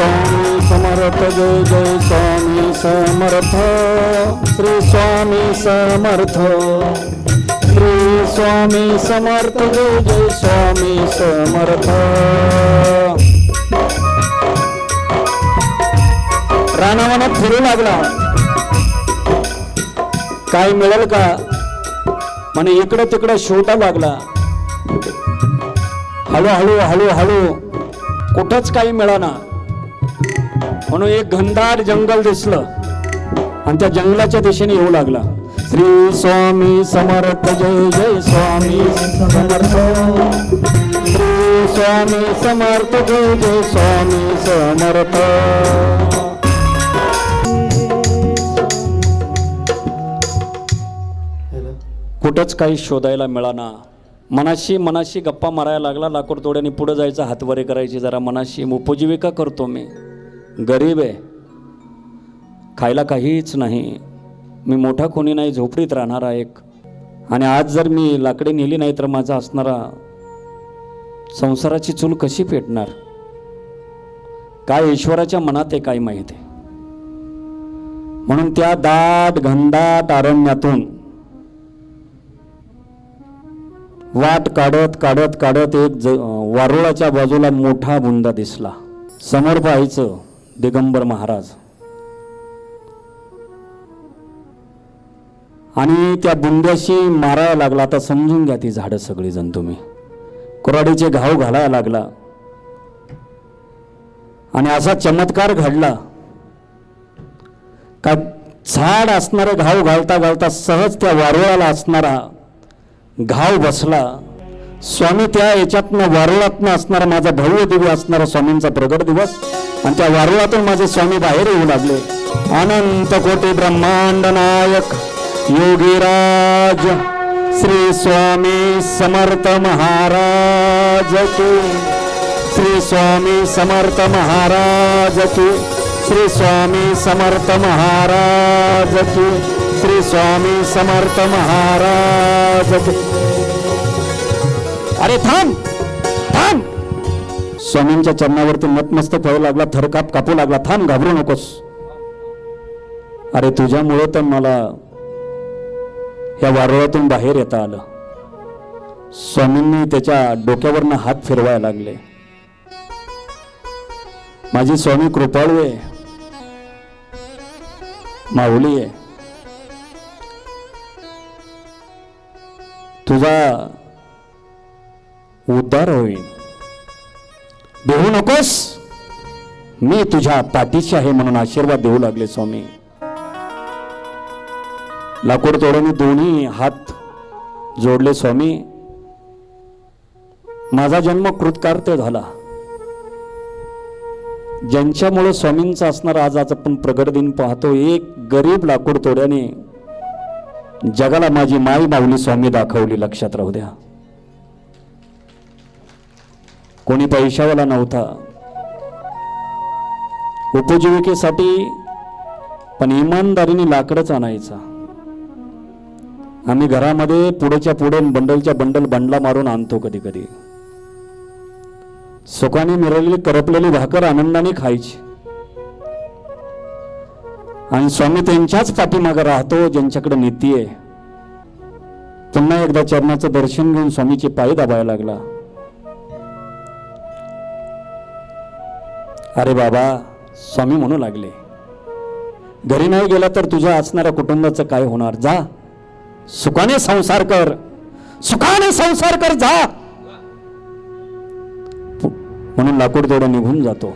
स्वामी समर्थ जय जय स्वामी समर्थ श्री स्वामी समर्थ श्री स्वामी समर्थ जय जय स्वामी समर्थ. रानावनात फिरू लागला. काय मिळेल का म्हणे इकडं तिकडं शोधा लागला. हळूहळू हळूहळू कुठंच काही मिळाना म्हणून एक घनदाट जंगल दिसलं आणि त्या जंगलाच्या दिशेने येऊ लागला. श्री स्वामी समर्थ जय जय स्वामी समर्थ श्री स्वामी समर्थ जय जय स्वामी समर्थ. कुठंच काही शोधायला मिळाना. मनाशी गप्पा मारायला लागला. लाकूड तोड्याने पुढे जायचं, हातवारे करायची. जरा मनाशी उपजीविका करतो मी, गरीब आहे, खायला काहीच नाही, मी मोठा कोणी नाही, झोपडीत राहणारा एक. आणि आज जर मी लाकडे नेली नाही तर माझा असणारा संसाराची चूल कशी पेटणार. काय ईश्वराच्या मनात आहे काय माहिती. म्हणून त्या दाट घनदाट अरण्यातून वाट काढत काढत काढत एक वारुळाच्या बाजूला मोठा बुंदा दिसला. समोर पाहायचं दिगंबर महाराज. आणि त्या बुंद्याशी मारायला लागला. आता समजून घ्या ती झाडं सगळी जण तुम्ही. कुऱ्हाडीचे घाव घालायला लागला. आणि असा चमत्कार घडला का झाड असणारे घाव घालता घालता सहज त्या वारुळाला असणारा घाव बसला. स्वामी त्या याच्यातनं वारुळातनं असणारा माझा भव्य दिव्य असणारा स्वामींचा प्रगट दिवस. आणि त्या वारुळातून माझे स्वामी बाहेर येऊ लागले. अनंत कोटी ब्रह्मांड नायक योगीराज श्री स्वामी समर्थ महाराज की. श्री स्वामी समर्थ महाराज की. श्री स्वामी समर्थ महाराज की. श्री स्वामी समर्थ महाराज. अरे थांब थांब. स्वामींच्या चरणावरती नतमस्तक व्हायला लागला. थरकाप कापू लागला. थांब, घाबरू नकोस. अरे तुझ्यामुळे तर मला या वारुळातून बाहेर येता आलं. स्वामींनी त्याच्या डोक्यावरनं हात फिरवायला लागले. माझी स्वामी कृपाळू आहे, माऊली आहे. तुझा उद्धार होईल, देऊ नकोस, मी तुझ्या पाठीशी आहे म्हणून आशीर्वाद देऊ लागले स्वामी. लाकूड तोड्याने दोन्ही हात जोडले. स्वामी, माझा जन्म कृतकार्य झाला. ज्यांच्यामुळे स्वामींचा असणार आज आपण प्रगट दिन पाहतो. एक गरीब लाकूड तोड्याने जगाला माझी माई माऊली स्वामी दाखवली. लक्षात राहू द्या. कोणी पैशावाला नव्हता उपजीविकेसाठी, पण इमानदारीने लाकडच आणायचा. आम्ही घरामध्ये पुढेच्या पुढे बंडलच्या बंडल बंडला मारून आणतो. कधी कधी सुखाने मिळालेली करपलेली भाकर आनंदाने खायची. आणि स्वामी त्यांच्याच पाठीमागे राहतो ज्यांच्याकडे नीती आहे. पुन्हा एकदा चरणाचं दर्शन घेऊन स्वामीचे पाय दाबायला लागला. अरे बाबा, स्वामी म्हणू लागले, घरी नाही गेला तर तुझ्या असणाऱ्या कुटुंबाचं काय होणार. जा, सुखाने संसार कर, सुखाने संसार कर, जा. म्हणून लाकूड तोडा निघून जातो.